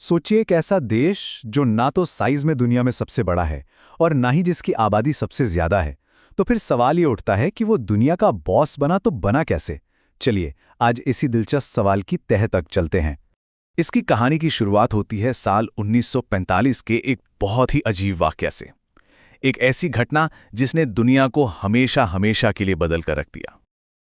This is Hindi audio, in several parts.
सोचिए एक ऐसा देश जो ना तो साइज में दुनिया में सबसे बड़ा है और ना ही जिसकी आबादी सबसे ज्यादा है। तो फिर सवाल ये उठता है कि वो दुनिया का बॉस बना तो बना कैसे। चलिए आज इसी दिलचस्प सवाल की तह तक चलते हैं। इसकी कहानी की शुरुआत होती है साल 1945 के एक बहुत ही अजीब वाकया से। एक ऐसी घटना जिसने दुनिया को हमेशा हमेशा के लिए बदल कर रख दिया।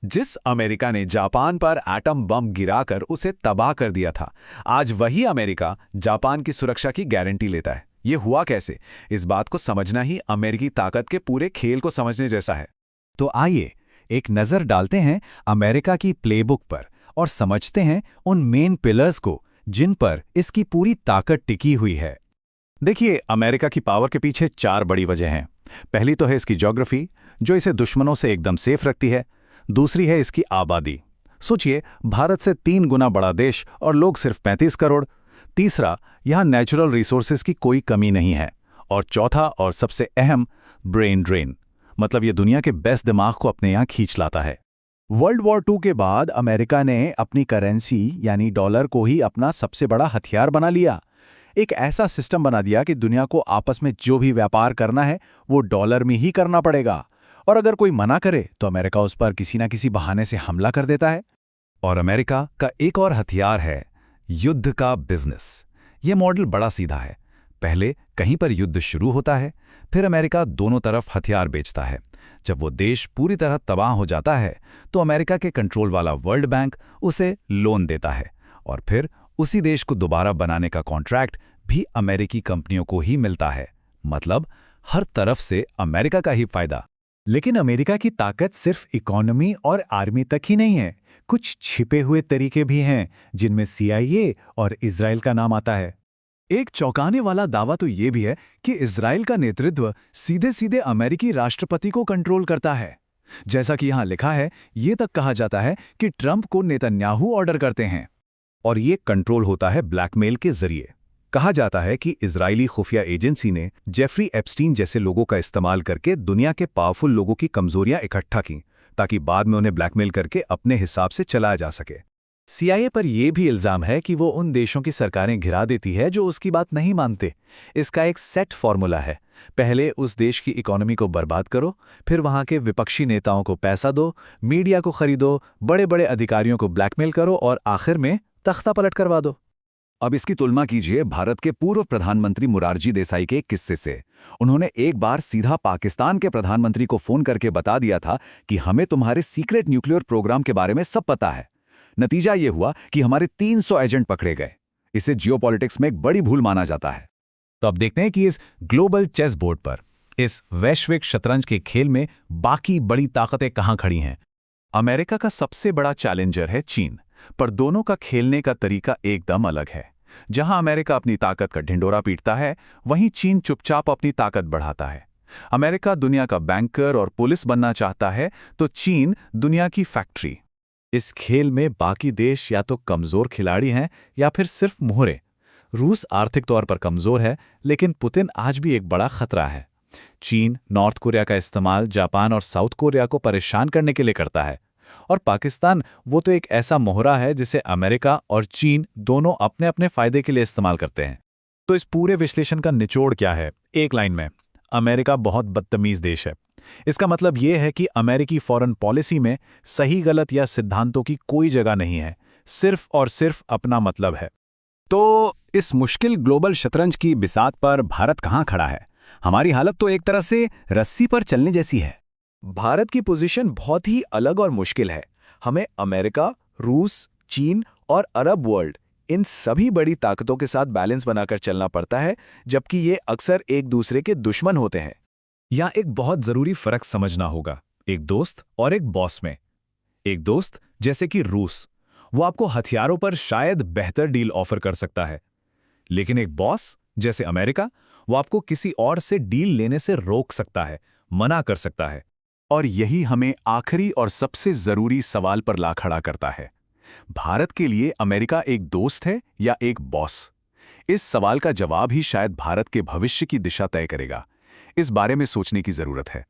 जिस अमेरिका ने जापान पर एटम बम गिराकर उसे तबाह कर दिया था, आज वही अमेरिका जापान की सुरक्षा की गारंटी लेता है। ये हुआ कैसे? इस बात को समझना ही अमेरिकी ताकत के पूरे खेल को समझने जैसा है। तो आइए एक नज़र डालते हैं अमेरिका की प्लेबुक पर और समझते हैं उन मेन पिलर्स को जिन पर इसकी पूरी ताकत टिकी हुई है। देखिए, अमेरिका की पावर के पीछे 4 बड़ी वजह हैं। पहली तो है इसकी ज्योग्राफी, जो इसे दुश्मनों से एकदम सेफ रखती है। दूसरी है इसकी आबादी। सोचिए, भारत से 3 गुना बड़ा देश और लोग सिर्फ 35 करोड़। तीसरा, यहाँ नेचुरल रिसोर्सेज की कोई कमी नहीं है। और चौथा और सबसे अहम, ब्रेन ड्रेन, मतलब ये दुनिया के बेस्ट दिमाग को अपने यहाँ खींच लाता है। वर्ल्ड वॉर 2 के बाद अमेरिका ने अपनी करेंसी यानी डॉलर को ही अपना सबसे बड़ा हथियार बना लिया। एक ऐसा सिस्टम बना दिया कि दुनिया को आपस में जो भी व्यापार करना है वो डॉलर में ही करना पड़ेगा, और अगर कोई मना करे तो अमेरिका उस पर किसी ना किसी बहाने से हमला कर देता है। और अमेरिका का एक और हथियार है युद्ध का बिजनेस। ये मॉडल बड़ा सीधा है। पहले कहीं पर युद्ध शुरू होता है, फिर अमेरिका दोनों तरफ हथियार बेचता है। जब वो देश पूरी तरह तबाह हो जाता है तो अमेरिका के कंट्रोल वाला वर्ल्ड बैंक उसे लोन देता है, और फिर उसी देश को दोबारा बनाने का कॉन्ट्रैक्ट भी अमेरिकी कंपनियों को ही मिलता है। मतलब हर तरफ से अमेरिका का ही फायदा। लेकिन अमेरिका की ताकत सिर्फ इकोनॉमी और आर्मी तक ही नहीं है। कुछ छिपे हुए तरीके भी हैं जिनमें CIA और इजराइल का नाम आता है। एक चौंकाने वाला दावा तो ये भी है कि इजराइल का नेतृत्व सीधे सीधे अमेरिकी राष्ट्रपति को कंट्रोल करता है। जैसा कि यहां लिखा है, ये तक कहा जाता है कि ट्रंप को नेतन्याहू ऑर्डर करते हैं, और ये कंट्रोल होता है ब्लैकमेल के जरिए। कहा जाता है कि इजरायली खुफिया एजेंसी ने जेफरी एप्स्टीन जैसे लोगों का इस्तेमाल करके दुनिया के पावरफुल लोगों की कमजोरियां इकट्ठा की, ताकि बाद में उन्हें ब्लैकमेल करके अपने हिसाब से चलाया जा सके। CIA पर यह भी इल्जाम है कि वो उन देशों की सरकारें घिरा देती है जो उसकी बात नहीं मानते। इसका एक सेट फॉर्मूला है। पहले उस देश की इकोनॉमी को बर्बाद करो, फिर वहां के विपक्षी नेताओं को पैसा दो, मीडिया को खरीदो, बड़े बड़े अधिकारियों को ब्लैकमेल करो और आखिर में तख्ता पलट करवा दो। अब इसकी तुलना कीजिए भारत के पूर्व प्रधानमंत्री मोरारजी देसाई के एक किस्से से। उन्होंने एक बार सीधा पाकिस्तान के प्रधानमंत्री को फोन करके बता दिया था कि हमें तुम्हारे सीक्रेट न्यूक्लियर प्रोग्राम के बारे में सब पता है। नतीजा ये हुआ कि हमारे 300 एजेंट पकड़े गए। इसे जियोपॉलिटिक्स में एक बड़ी भूल माना जाता है। तो अब देखते हैं कि इस ग्लोबल चेस बोर्ड पर, इस वैश्विक शतरंज के खेल में बाकी बड़ी ताकतें कहां खड़ी हैं। अमेरिका का सबसे बड़ा चैलेंजर है चीन, पर दोनों का खेलने का तरीका एकदम अलग है। जहां अमेरिका अपनी ताकत का ढिंडोरा पीटता है, वहीं चीन चुपचाप अपनी ताकत बढ़ाता है। अमेरिका दुनिया का बैंकर और पुलिस बनना चाहता है, तो चीन दुनिया की फैक्ट्री। इस खेल में बाकी देश या तो कमजोर खिलाड़ी हैं या फिर सिर्फ मोहरे। रूस आर्थिक तौर पर कमजोर है, लेकिन पुतिन आज भी एक बड़ा खतरा है। चीन नॉर्थ कोरिया का इस्तेमाल जापान और साउथ कोरिया को परेशान करने के लिए करता है, और पाकिस्तान वो तो एक ऐसा मोहरा है जिसे अमेरिका और चीन दोनों अपने अपने फायदे के लिए इस्तेमाल करते हैं। तो इस पूरे विश्लेषण का निचोड़ क्या है? एक लाइन में, अमेरिका बहुत बदतमीज देश है। इसका मतलब यह है कि अमेरिकी फॉरेन पॉलिसी में सही गलत या सिद्धांतों की कोई जगह नहीं है, सिर्फ और सिर्फ अपना मतलब है। तो इस मुश्किल ग्लोबल शतरंज की बिसात पर भारत कहां खड़ा है? हमारी हालत तो एक तरह से रस्सी पर चलने जैसी है। भारत की पोजीशन बहुत ही अलग और मुश्किल है। हमें अमेरिका, रूस, चीन और अरब वर्ल्ड, इन सभी बड़ी ताकतों के साथ बैलेंस बनाकर चलना पड़ता है, जबकि ये अक्सर एक दूसरे के दुश्मन होते हैं। यहाँ एक बहुत जरूरी फर्क समझना होगा, एक दोस्त और एक बॉस में। एक दोस्त जैसे कि रूस, वो आपको हथियारों पर शायद बेहतर डील ऑफर कर सकता है, लेकिन एक बॉस जैसे अमेरिका, वो आपको किसी और से डील लेने से रोक सकता है, मना कर सकता है। और यही हमें आखिरी और सबसे जरूरी सवाल पर ला खड़ा करता है। भारत के लिए अमेरिका एक दोस्त है या एक बॉस? इस सवाल का जवाब ही शायद भारत के भविष्य की दिशा तय करेगा। इस बारे में सोचने की जरूरत है।